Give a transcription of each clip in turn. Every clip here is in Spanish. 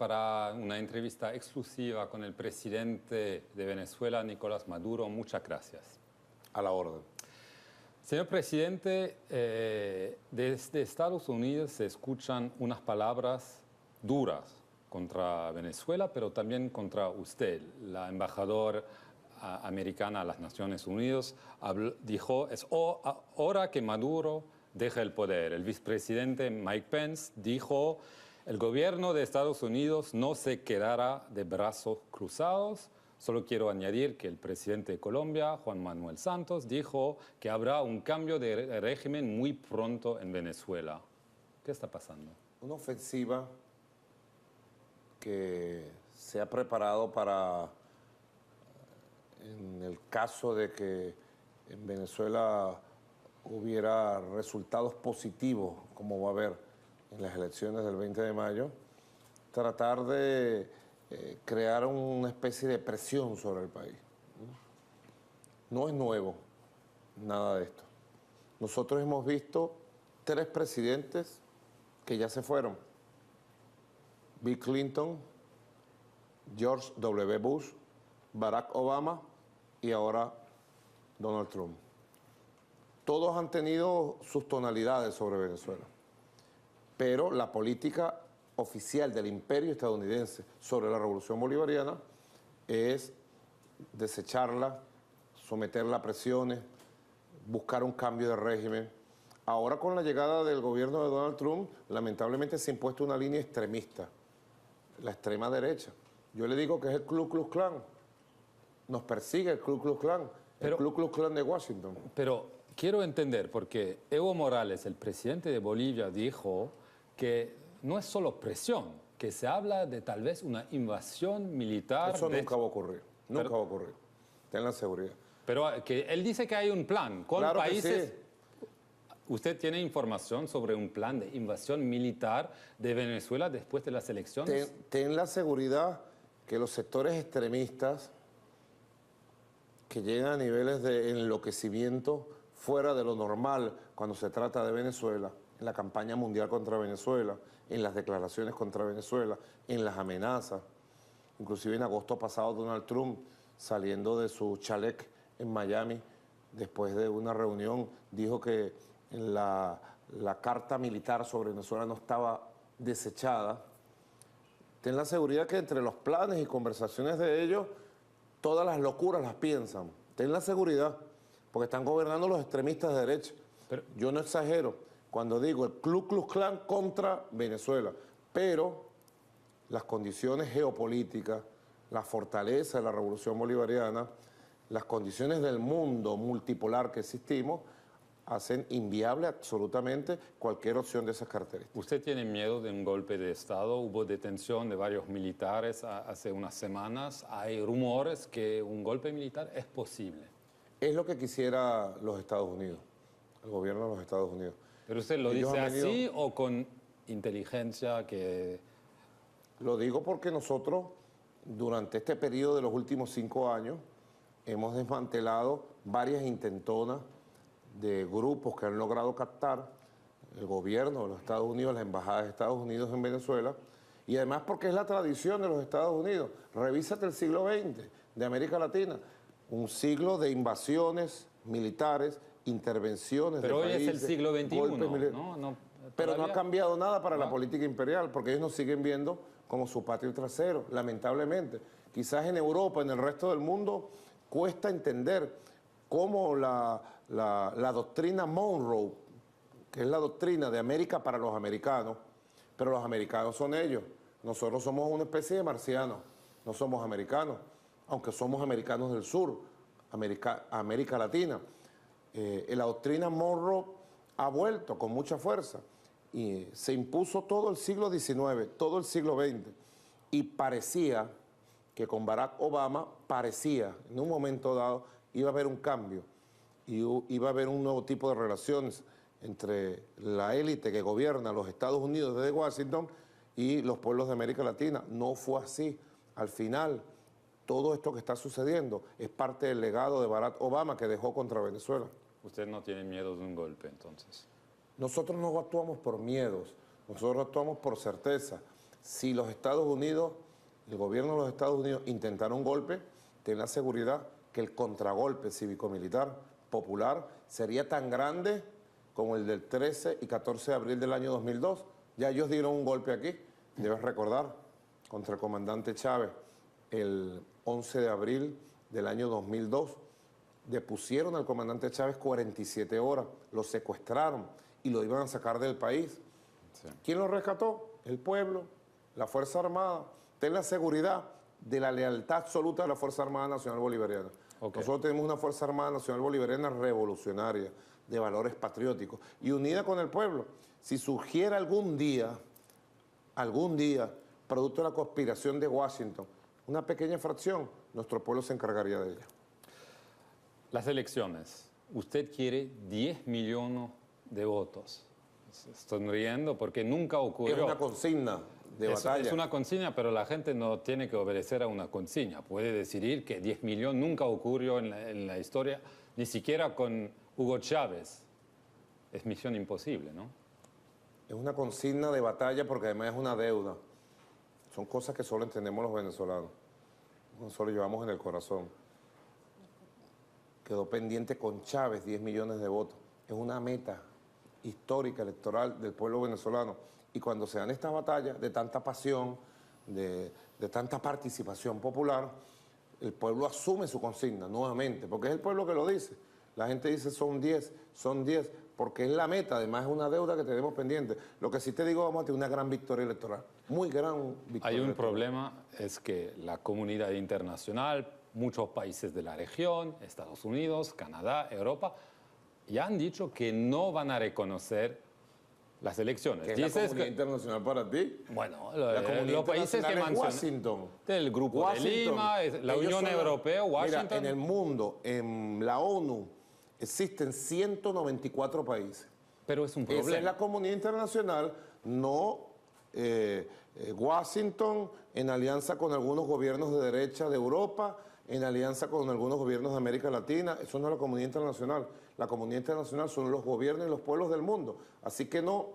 para una entrevista exclusiva con el presidente de Venezuela, Nicolás Maduro. Muchas gracias. A la orden. Señor presidente, desde Estados Unidos se escuchan unas palabras duras contra Venezuela, pero también contra usted. La embajadora americana a las Naciones Unidas dijo, es hora que Maduro deje el poder. El vicepresidente Mike Pence dijo, el gobierno de Estados Unidos no se quedará de brazos cruzados. Solo quiero añadir que el presidente de Colombia, Juan Manuel Santos, dijo que habrá un cambio de régimen muy pronto en Venezuela. ¿Qué está pasando? Una ofensiva que se ha preparado para, en el caso de que en Venezuela hubiera resultados positivos, como va a haber en las elecciones del 20 de mayo, tratar de crear una especie de presión sobre el país. No es nuevo nada de esto. Nosotros hemos visto 3 presidentes que ya se fueron. Bill Clinton, George W. Bush, Barack Obama y ahora Donald Trump. Todos han tenido sus tonalidades sobre Venezuela, pero la política oficial del imperio estadounidense sobre la revolución bolivariana es desecharla, someterla a presiones, buscar un cambio de régimen. Ahora, con la llegada del gobierno de Donald Trump, lamentablemente se ha impuesto una línea extremista, la extrema derecha. Yo le digo que es el Ku Klux Klan. Nos persigue el Ku Klux Klan, el Ku Klux Klan de Washington. Pero quiero entender, porque Evo Morales, el presidente de Bolivia, dijo que no es solo presión, que se habla de tal vez una invasión militar. Eso nunca va a ocurrir, nunca va a ocurrir. Ten la seguridad. Pero que él dice que hay un plan con claro países. Que sí. ¿Usted tiene información sobre un plan de invasión militar de Venezuela después de las elecciones? Ten la seguridad que los sectores extremistas que llegan a niveles de enloquecimiento fuera de lo normal cuando se trata de Venezuela, en la campaña mundial contra Venezuela, en las declaraciones contra Venezuela, en las amenazas. Inclusive en agosto pasado Donald Trump, saliendo de su chalet en Miami, después de una reunión, dijo que la carta militar sobre Venezuela no estaba desechada. Ten la seguridad que entre los planes y conversaciones de ellos, todas las locuras las piensan. Ten la seguridad, porque están gobernando los extremistas de derecha. Pero yo no exagero cuando digo el Ku Klux Klan contra Venezuela, pero las condiciones geopolíticas, la fortaleza de la revolución bolivariana, las condiciones del mundo multipolar que existimos, hacen inviable absolutamente cualquier opción de esas características. ¿Usted tiene miedo de un golpe de Estado? Hubo detención de varios militares hace unas semanas. Hay rumores que un golpe militar es posible. Es lo que quisiera los Estados Unidos, el gobierno de los Estados Unidos. ¿Pero usted lo dice así o con inteligencia que...? Lo digo porque nosotros, durante este periodo de los últimos 5 años, hemos desmantelado varias intentonas de grupos que han logrado captar el gobierno de los Estados Unidos, la embajada de Estados Unidos en Venezuela, y además porque es la tradición de los Estados Unidos. Revísate el siglo XX de América Latina, un siglo de invasiones militares, intervenciones de países. Pero hoy es el siglo XXI, ¿no? Pero no ha cambiado nada para la política imperial, porque ellos nos siguen viendo como su patio trasero, lamentablemente. Quizás en Europa, en el resto del mundo, cuesta entender cómo la doctrina Monroe, que es la doctrina de América para los americanos, pero los americanos son ellos. Nosotros somos una especie de marcianos, no somos americanos, aunque somos americanos del sur, América Latina. La doctrina Monroe ha vuelto con mucha fuerza y se impuso todo el siglo XIX, todo el siglo XX, y parecía que con Barack Obama, en un momento dado, iba a haber un cambio, y iba a haber un nuevo tipo de relaciones entre la élite que gobierna los Estados Unidos desde Washington y los pueblos de América Latina. No fue así. Al final, todo esto que está sucediendo es parte del legado de Barack Obama que dejó contra Venezuela. ¿Usted no tiene miedo de un golpe, entonces? Nosotros no actuamos por miedos, nosotros actuamos por certeza. Si los Estados Unidos, el gobierno de los Estados Unidos intentara un golpe, ten la seguridad que el contragolpe cívico-militar popular sería tan grande como el del 13 y 14 de abril del año 2002. Ya ellos dieron un golpe aquí, debes recordar, contra el comandante Chávez, el 11 de abril del año 2002. Depusieron al comandante Chávez 47 horas, lo secuestraron y lo iban a sacar del país. Sí. ¿Quién lo rescató? El pueblo, la Fuerza Armada. Ten la seguridad de la lealtad absoluta de la Fuerza Armada Nacional Bolivariana. Okay. Nosotros tenemos una Fuerza Armada Nacional Bolivariana revolucionaria, de valores patrióticos y unida con el pueblo. Si surgiera algún día, producto de la conspiración de Washington, una pequeña fracción, nuestro pueblo se encargaría de ella. Las elecciones. Usted quiere 10 millones de votos. Estoy riendo porque nunca ocurrió. Es una consigna de batalla. Es una consigna, pero la gente no tiene que obedecer a una consigna. Puede decidir que 10 millones nunca ocurrió en la historia, ni siquiera con Hugo Chávez. Es misión imposible, ¿no? Es una consigna de batalla porque además es una deuda. Son cosas que solo entendemos los venezolanos. Nosotros llevamos en el corazón. Quedó pendiente con Chávez 10 millones de votos. Es una meta histórica electoral del pueblo venezolano. Y cuando se dan estas batallas de tanta pasión, de tanta participación popular, el pueblo asume su consigna nuevamente, porque es el pueblo que lo dice. La gente dice son 10, porque es la meta, además es una deuda que tenemos pendiente. Lo que sí te digo, vamos a tener una gran victoria electoral, muy gran victoria. Hay un problema, es que la comunidad internacional, muchos países de la región, Estados Unidos, Canadá, Europa, ya han dicho que no van a reconocer las elecciones. ¿Qué es la comunidad internacional para ti? Bueno, los países que mencionan. Washington. El Grupo de Lima, la Unión Europea, Washington. Mira, en el mundo, en la ONU, existen 194 países. Pero es un problema. Esa es la comunidad internacional, no Washington en alianza con algunos gobiernos de derecha de Europa, en alianza con algunos gobiernos de América Latina. Eso no es la comunidad internacional. La comunidad internacional son los gobiernos y los pueblos del mundo. Así que no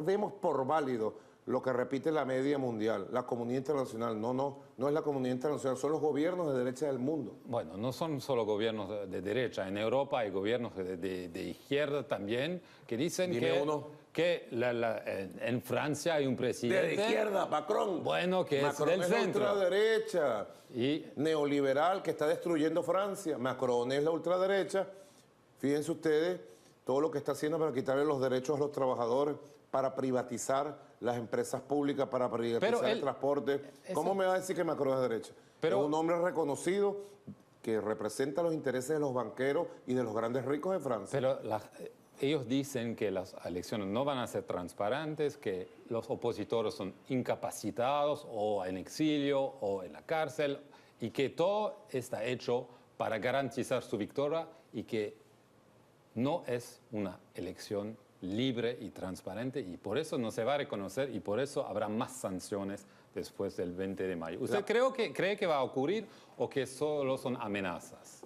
demos por válido lo que repite la media mundial. La comunidad internacional, no es la comunidad internacional, son los gobiernos de derecha del mundo. Bueno, no son solo gobiernos de derecha. En Europa hay gobiernos de izquierda también que dicen que en Francia hay un presidente... De izquierda, Macron. Bueno, que Macron es del centro. La ultraderecha, neoliberal, que está destruyendo Francia. Macron es la ultraderecha. Fíjense ustedes todo lo que está haciendo para quitarle los derechos a los trabajadores, para privatizar las empresas públicas, para privatizar el transporte. ¿Cómo me va a decir que Macron es de derecha? Es un hombre reconocido que representa los intereses de los banqueros y de los grandes ricos de Francia. Pero ellos dicen que las elecciones no van a ser transparentes, que los opositores son incapacitados o en exilio o en la cárcel y que todo está hecho para garantizar su victoria y que no es una elección libre y transparente y por eso no se va a reconocer y por eso habrá más sanciones después del 20 de mayo. ¿Usted cree que va a ocurrir o que solo son amenazas?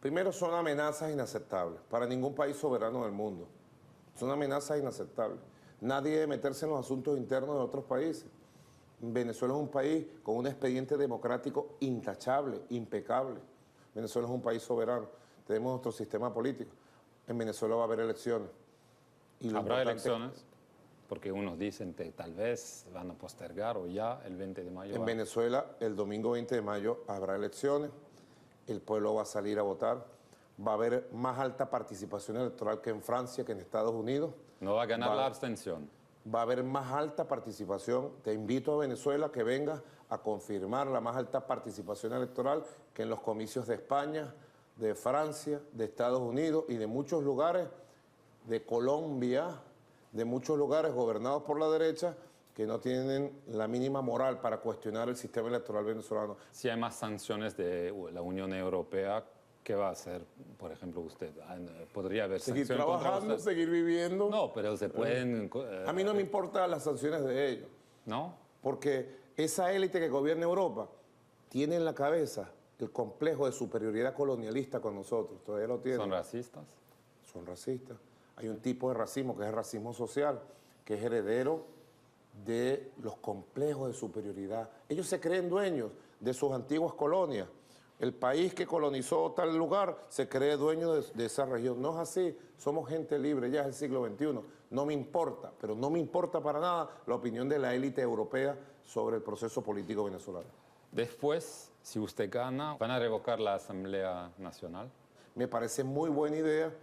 Primero, son amenazas inaceptables para ningún país soberano del mundo. Son amenazas inaceptables. Nadie debe meterse en los asuntos internos de otros países. Venezuela es un país con un expediente democrático intachable, impecable. Venezuela es un país soberano. Tenemos nuestro sistema político. En Venezuela va a haber elecciones. ¿Habrá elecciones? Porque unos dicen que tal vez van a postergar o ya el 20 de mayo. En Venezuela, el domingo 20 de mayo habrá elecciones. El pueblo va a salir a votar. Va a haber más alta participación electoral que en Francia, que en Estados Unidos. No va a ganar la abstención. Va a haber más alta participación. Te invito a Venezuela que vengas a confirmar la más alta participación electoral que en los comicios de España, de Francia, de Estados Unidos y de muchos lugares, de Colombia, de muchos lugares gobernados por la derecha que no tienen la mínima moral para cuestionar el sistema electoral venezolano. Si hay más sanciones de la Unión Europea, ¿qué va a hacer, por ejemplo, usted? ¿Podría haber seguir sanciones trabajando, contra usted? seguir viviendo? No, pero se pueden... a mí no me importan las sanciones de ellos. ¿No? Porque esa élite que gobierna Europa tiene en la cabeza el complejo de superioridad colonialista con nosotros. Todavía lo tienen. ¿Son racistas? Son racistas. Hay un tipo de racismo que es el racismo social, que es heredero de los complejos de superioridad. Ellos se creen dueños de sus antiguas colonias. El país que colonizó tal lugar se cree dueño de esa región. No es así, somos gente libre, ya es el siglo XXI. No me importa, pero no me importa para nada la opinión de la élite europea sobre el proceso político venezolano. Después, si usted gana, ¿van a revocar la Asamblea Nacional? Me parece muy buena idea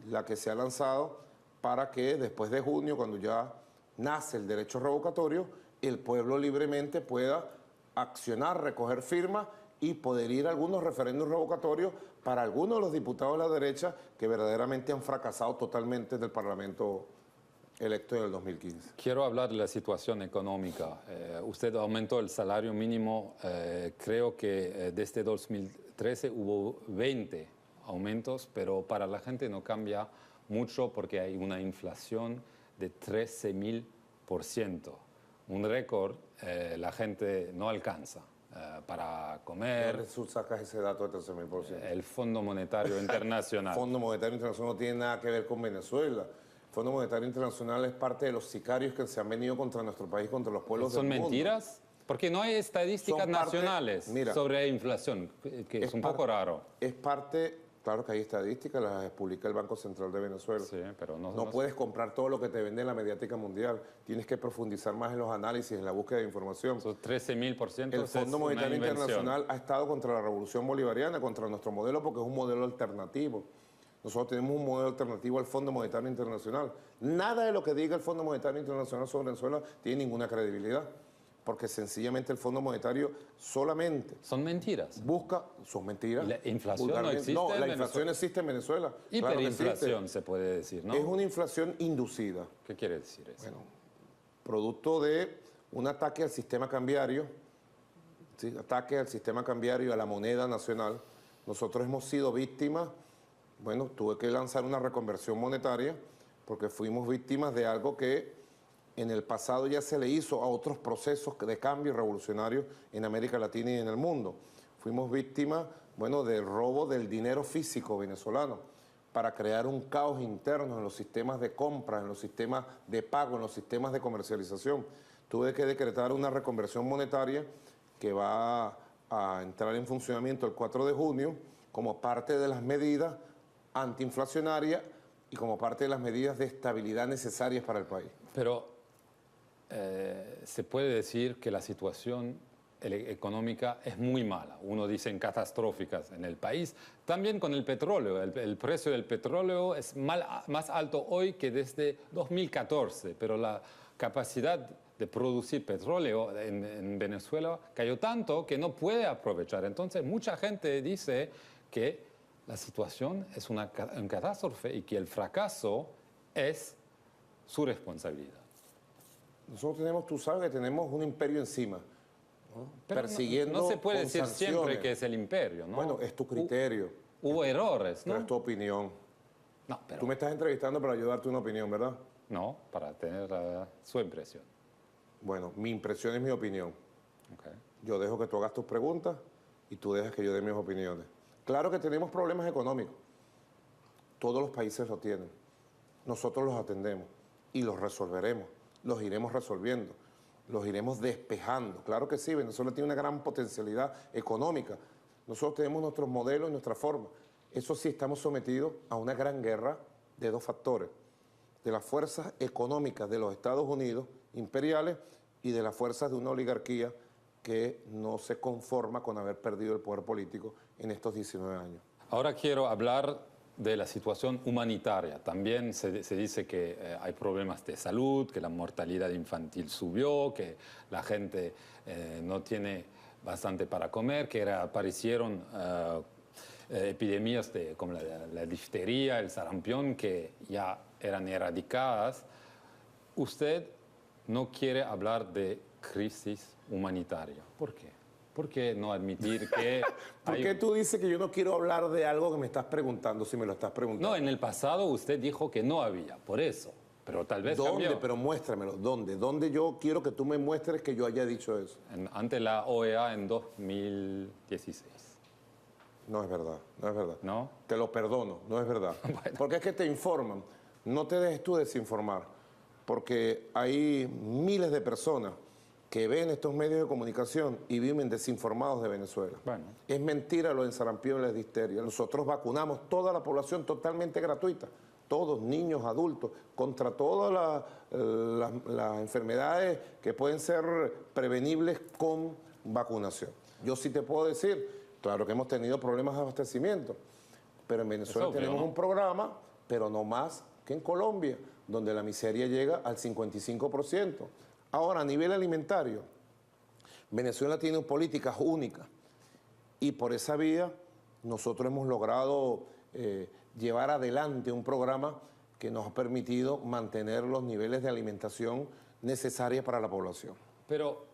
la que se ha lanzado para que después de junio, cuando ya nace el derecho revocatorio, el pueblo libremente pueda accionar, recoger firmas y poder ir a algunos referéndums revocatorios para algunos de los diputados de la derecha que verdaderamente han fracasado totalmente del Parlamento electo en el 2015. Quiero hablar de la situación económica. Usted aumentó el salario mínimo, creo que desde 2013 hubo 20 aumentos, pero para la gente no cambia mucho porque hay una inflación de 13.000%. Un récord la gente no alcanza para comer. ¿Dónde tú sacas ese dato de 13.000%? El Fondo Monetario Internacional. El Fondo Monetario Internacional no tiene nada que ver con Venezuela. El Fondo Monetario Internacional es parte de los sicarios que se han venido contra nuestro país, contra los pueblos del mundo. ¿Son mentiras? Porque no hay estadísticas nacionales sobre inflación, que es un poco raro. Es parte, claro que hay estadísticas, las publica el Banco Central de Venezuela. Sí, pero no puedes comprar todo lo que te vende en la mediática mundial. Tienes que profundizar más en los análisis, en la búsqueda de información. Esos 13.000% El Fondo Monetario Internacional ha estado contra la revolución bolivariana, contra nuestro modelo, porque es un modelo alternativo. Nosotros tenemos un modelo alternativo al Fondo Monetario Internacional. Nada de lo que diga el Fondo Monetario Internacional sobre Venezuela tiene ninguna credibilidad, porque sencillamente el Fondo Monetario solamente... Son mentiras. Son mentiras. ¿Y la inflación no existe No, en la inflación existe en Venezuela. Hiperinflación se puede decir, ¿no? Es una inflación inducida. ¿Qué quiere decir eso? Bueno, producto de un ataque al sistema cambiario, ¿sí? Ataque al sistema cambiario y a la moneda nacional. Nosotros hemos sido víctimas. Bueno, tuve que lanzar una reconversión monetaria porque fuimos víctimas de algo que en el pasado ya se le hizo a otros procesos de cambio revolucionarios en América Latina y en el mundo. Fuimos víctimas, bueno, del robo del dinero físico venezolano para crear un caos interno en los sistemas de compra, en los sistemas de pago, en los sistemas de comercialización. Tuve que decretar una reconversión monetaria que va a entrar en funcionamiento el 4 de junio como parte de las medidas antiinflacionarias y como parte de las medidas de estabilidad necesarias para el país. Pero se puede decir que la situación económica es muy mala. Uno dice catastróficas en el país. También con el petróleo. El precio del petróleo es más alto hoy que desde 2014, pero la capacidad de producir petróleo en Venezuela cayó tanto que no puede aprovechar. Entonces mucha gente dice que la situación es una catástrofe y que el fracaso es su responsabilidad. Nosotros tenemos, tú sabes que tenemos un imperio encima, ¿no? Pero persiguiendo no se puede decir sanciones. siempre que es el imperio, ¿no? Bueno, es tu criterio. Hubo errores, ¿no? Pero es tu opinión. No, pero... Tú me estás entrevistando para ayudarte una opinión, ¿verdad? No, para tener su impresión. Bueno, mi impresión es mi opinión. Okay. Yo dejo que tú hagas tus preguntas y tú dejas que yo dé mis opiniones. Claro que tenemos problemas económicos. Todos los países lo tienen. Nosotros los atendemos y los resolveremos. Los iremos resolviendo. Los iremos despejando. Claro que sí, Venezuela tiene una gran potencialidad económica. Nosotros tenemos nuestros modelos y nuestra forma. Eso sí, estamos sometidos a una gran guerra de dos factores. De las fuerzas económicas de los Estados Unidos imperiales y de las fuerzas de una oligarquía que no se conforma con haber perdido el poder político en estos 19 años. Ahora quiero hablar de la situación humanitaria. También se dice que hay problemas de salud, que la mortalidad infantil subió, que la gente no tiene bastante para comer, que aparecieron epidemias como la difteria, el sarampión, que ya eran erradicadas. Usted no quiere hablar de crisis humanitaria. ¿Por qué? ¿Por qué no admitir que... ¿Por qué tú dices que yo no quiero hablar de algo que me estás preguntando si me lo estás preguntando? No, en el pasado usted dijo que no había, por eso. Pero tal vez ¿Dónde? cambió. Pero muéstramelo. ¿Dónde? ¿Dónde yo quiero que tú me muestres que yo haya dicho eso? Ante la OEA en 2016. No es verdad, no es verdad. ¿No? Te lo perdono, no es verdad. Bueno. Porque es que te informan. No te dejes tú desinformar. porque hay miles de personas que ven estos medios de comunicación y viven desinformados de Venezuela. Bueno. Es mentira lo del sarampión y la difteria. Nosotros vacunamos toda la población totalmente gratuita, todos, niños, adultos, contra todas las enfermedades que pueden ser prevenibles con vacunación. Yo sí te puedo decir, claro que hemos tenido problemas de abastecimiento, pero en Venezuela tenemos un programa, pero no más que en Colombia, donde la miseria llega al 55%. Ahora, a nivel alimentario, Venezuela tiene políticas únicas y por esa vía nosotros hemos logrado llevar adelante un programa que nos ha permitido mantener los niveles de alimentación necesarios para la población. Pero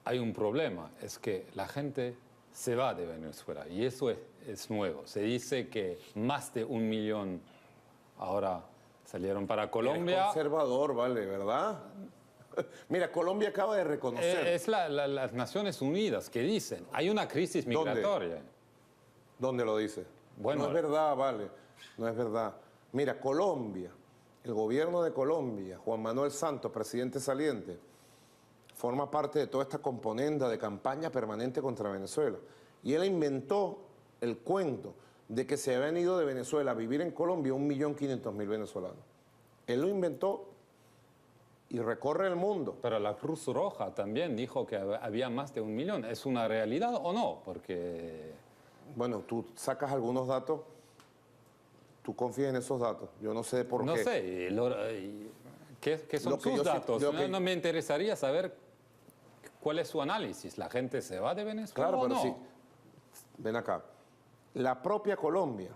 hay un problema, es que la gente se va de Venezuela y eso es nuevo. Se dice que más de 1 millón ahora salieron para Colombia. Es conservador, vale, ¿verdad? Mira, Colombia acaba de reconocer. Es las Naciones Unidas que dicen, hay una crisis migratoria. ¿Dónde lo dice? Bueno, no es verdad, vale, no es verdad. Mira, Colombia, el gobierno de Colombia, Juan Manuel Santos, presidente saliente, forma parte de toda esta componenda de campaña permanente contra Venezuela. Y él inventó el cuento de que se habían ido de Venezuela a vivir en Colombia 1.500.000 venezolanos. Él lo inventó y recorre el mundo. Pero la Cruz Roja también dijo que había más de 1 millón. ¿Es una realidad o no? Porque... Bueno, tú sacas algunos datos, tú confías en esos datos. Yo no sé por qué. No sé, ¿qué son sus datos? No me interesaría saber cuál es su análisis. ¿La gente se va de Venezuela claro, o pero no? sí. Ven acá. La propia Colombia,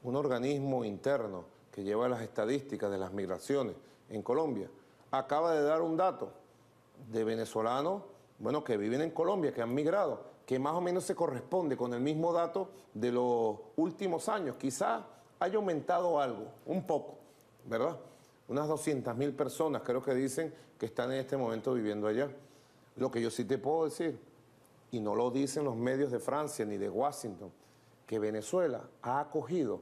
un organismo interno que lleva las estadísticas de las migraciones en Colombia, acaba de dar un dato de venezolanos, bueno, que viven en Colombia, que han migrado, que más o menos se corresponde con el mismo dato de los últimos años. Quizá haya aumentado algo, un poco, ¿verdad? Unas 200.000 personas creo que dicen que están en este momento viviendo allá. Lo que yo sí te puedo decir, y no lo dicen los medios de Francia ni de Washington, que Venezuela ha acogido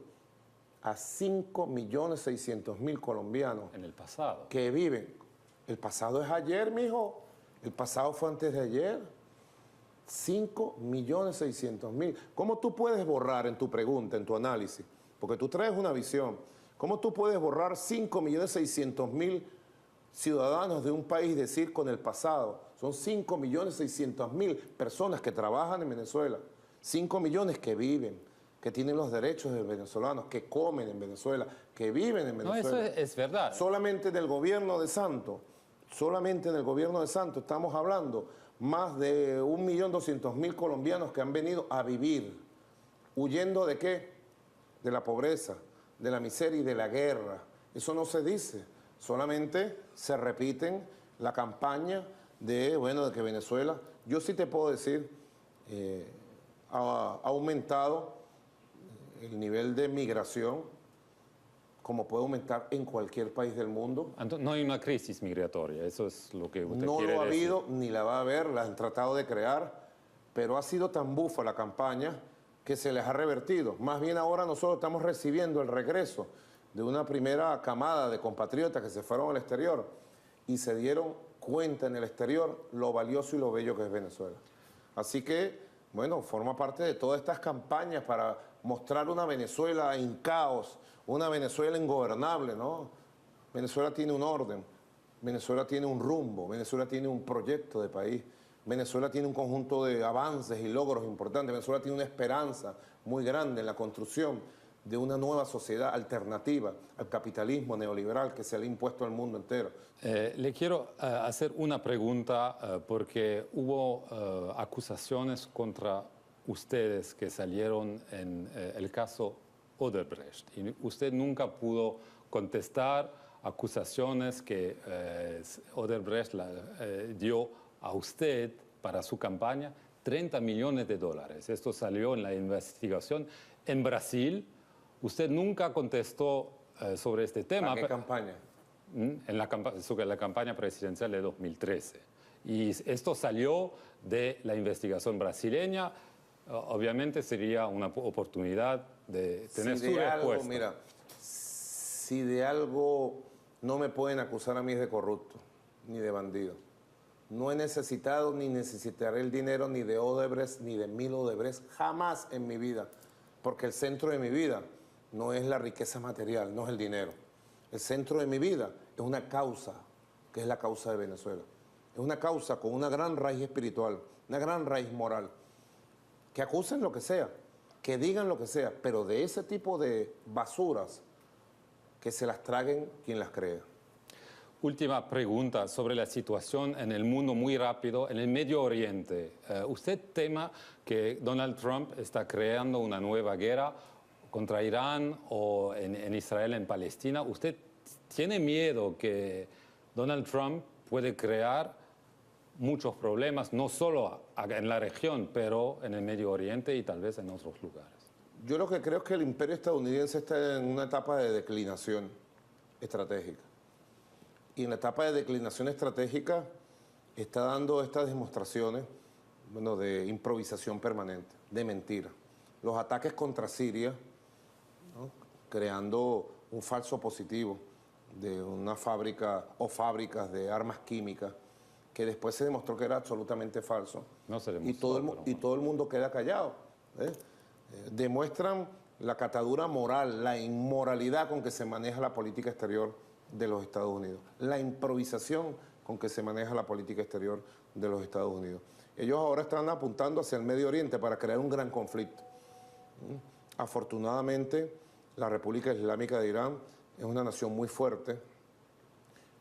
a 5.600.000 colombianos. En el pasado. Que viven. El pasado es ayer, mijo. El pasado fue antes de ayer. 5.600.000. ¿Cómo tú puedes borrar en tu pregunta, en tu análisis? Porque tú traes una visión. ¿Cómo tú puedes borrar 5.600.000 ciudadanos de un país y decir con el pasado? Son 5.600.000 personas que trabajan en Venezuela. 5 millones que viven, que tienen los derechos de venezolanos, que comen en Venezuela, que viven en Venezuela. No, eso es verdad. Solamente en el gobierno de Santos, estamos hablando más de 1.200.000 colombianos que han venido a vivir, huyendo ¿de qué? De la pobreza, de la miseria y de la guerra. Eso no se dice, solamente se repiten la campaña de que Venezuela, yo sí te puedo decir, ha aumentado el nivel de migración como puede aumentar en cualquier país del mundo. Entonces, no hay una crisis migratoria, eso es lo que usted no quiere lo ha decir. habido ni la va a haber, la han tratado de crear, pero ha sido tan bufa la campaña que se les ha revertido. Más bien ahora nosotros estamos recibiendo el regreso de una primera camada de compatriotas que se fueron al exterior y se dieron cuenta en el exterior lo valioso y lo bello que es Venezuela. Así que, bueno, forma parte de todas estas campañas para mostrar una Venezuela en caos, una Venezuela ingobernable, ¿no? Venezuela tiene un orden, Venezuela tiene un rumbo, Venezuela tiene un proyecto de país, Venezuela tiene un conjunto de avances y logros importantes, Venezuela tiene una esperanza muy grande en la construcción de una nueva sociedad alternativa al capitalismo neoliberal que se le ha impuesto al mundo entero. Le quiero hacer una pregunta porque hubo acusaciones contra ustedes que salieron en el caso Odebrecht y usted nunca pudo contestar acusaciones que Odebrecht dio a usted para su campaña, 30 millones de dólares. Esto salió en la investigación en Brasil. Usted nunca contestó sobre este tema. ¿Para qué campaña? Sobre la campaña presidencial de 2013. Y esto salió de la investigación brasileña. Obviamente sería una oportunidad de tener su respuesta. Mira, si de algo no me pueden acusar a mí de corrupto, ni de bandido. No he necesitado ni necesitaré el dinero ni de Odebrecht ni de Mil Odebrecht jamás en mi vida, porque el centro de mi vida no es la riqueza material, no es el dinero. El centro de mi vida es una causa, que es la causa de Venezuela. Es una causa con una gran raíz espiritual, una gran raíz moral. Que acusen lo que sea, que digan lo que sea, pero de ese tipo de basuras, que se las traguen quien las crea. Última pregunta sobre la situación en el mundo muy rápido, en el Medio Oriente. ¿Usted tema que Donald Trump está creando una nueva guerra contra Irán o en Israel, en Palestina? ¿Usted tiene miedo que Donald Trump puede crear muchos problemas, no solo en la región, pero en el Medio Oriente y tal vez en otros lugares? Yo lo que creo es que el imperio estadounidense está en una etapa de declinación estratégica. Y en la etapa de declinación estratégica está dando estas demostraciones, bueno, de improvisación permanente, de mentira. Los ataques contra Siria, ¿no?, creando un falso positivo de una fábrica o fábricas de armas químicas, que después se demostró que era absolutamente falso. No se demostró, y todo el mundo queda callado. Demuestran la catadura moral, la inmoralidad con que se maneja la política exterior de los Estados Unidos, la improvisación con que se maneja la política exterior de los Estados Unidos. Ellos ahora están apuntando hacia el Medio Oriente para crear un gran conflicto. Afortunadamente, la República Islámica de Irán es una nación muy fuerte,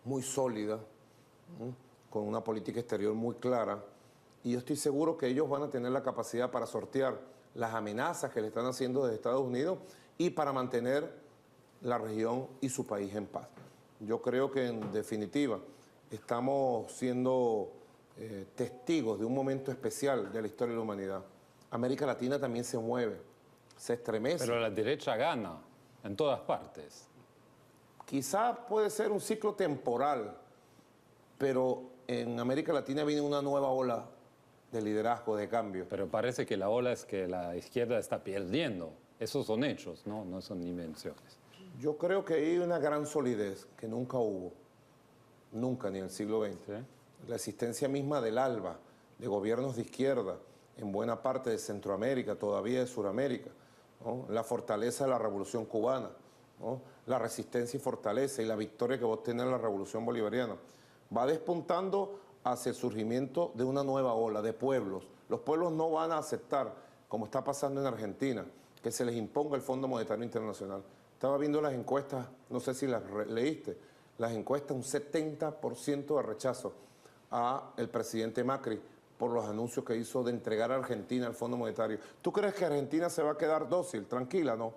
muy sólida, con una política exterior muy clara, y yo estoy seguro que ellos van a tener la capacidad para sortear las amenazas que le están haciendo desde Estados Unidos y para mantener la región y su país en paz. Yo creo que, en definitiva, estamos siendo testigos de un momento especial de la historia de la humanidad. América Latina también se mueve, se estremece. Pero la derecha gana en todas partes. Quizá puede ser un ciclo temporal, pero en América Latina viene una nueva ola de liderazgo, de cambio. Pero parece que la ola es que la izquierda está perdiendo. Esos son hechos, ¿no? No son invenciones. Yo creo que hay una gran solidez que nunca hubo, nunca, ni en el siglo XX. ¿Sí? La existencia misma del ALBA, de gobiernos de izquierda, en buena parte de Centroamérica, todavía de Sudamérica, ¿no?, la fortaleza de la Revolución Cubana, ¿no?, la resistencia y fortaleza y la victoria que vos tenés en la Revolución Bolivariana, va despuntando hacia el surgimiento de una nueva ola de pueblos. Los pueblos no van a aceptar, como está pasando en Argentina, que se les imponga el Fondo Monetario Internacional. Estaba viendo las encuestas, no sé si las leíste, las encuestas, un 70% de rechazo a el presidente Macri por los anuncios que hizo de entregar a Argentina al Fondo Monetario. ¿Tú crees que Argentina se va a quedar dócil? Tranquila, ¿no?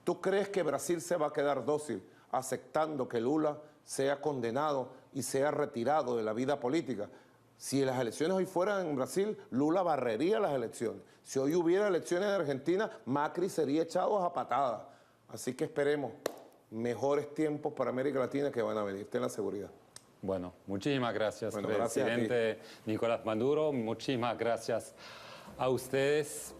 ¿Tú crees que Brasil se va a quedar dócil aceptando que Lula sea condenado y sea retirado de la vida política? Si las elecciones hoy fueran en Brasil, Lula barrería las elecciones. Si hoy hubiera elecciones en Argentina, Macri sería echado a patadas. Así que esperemos mejores tiempos para América Latina que van a venir. Ten la seguridad. Bueno, muchísimas gracias, Bueno, gracias presidente Nicolás Maduro. Muchísimas gracias a ustedes.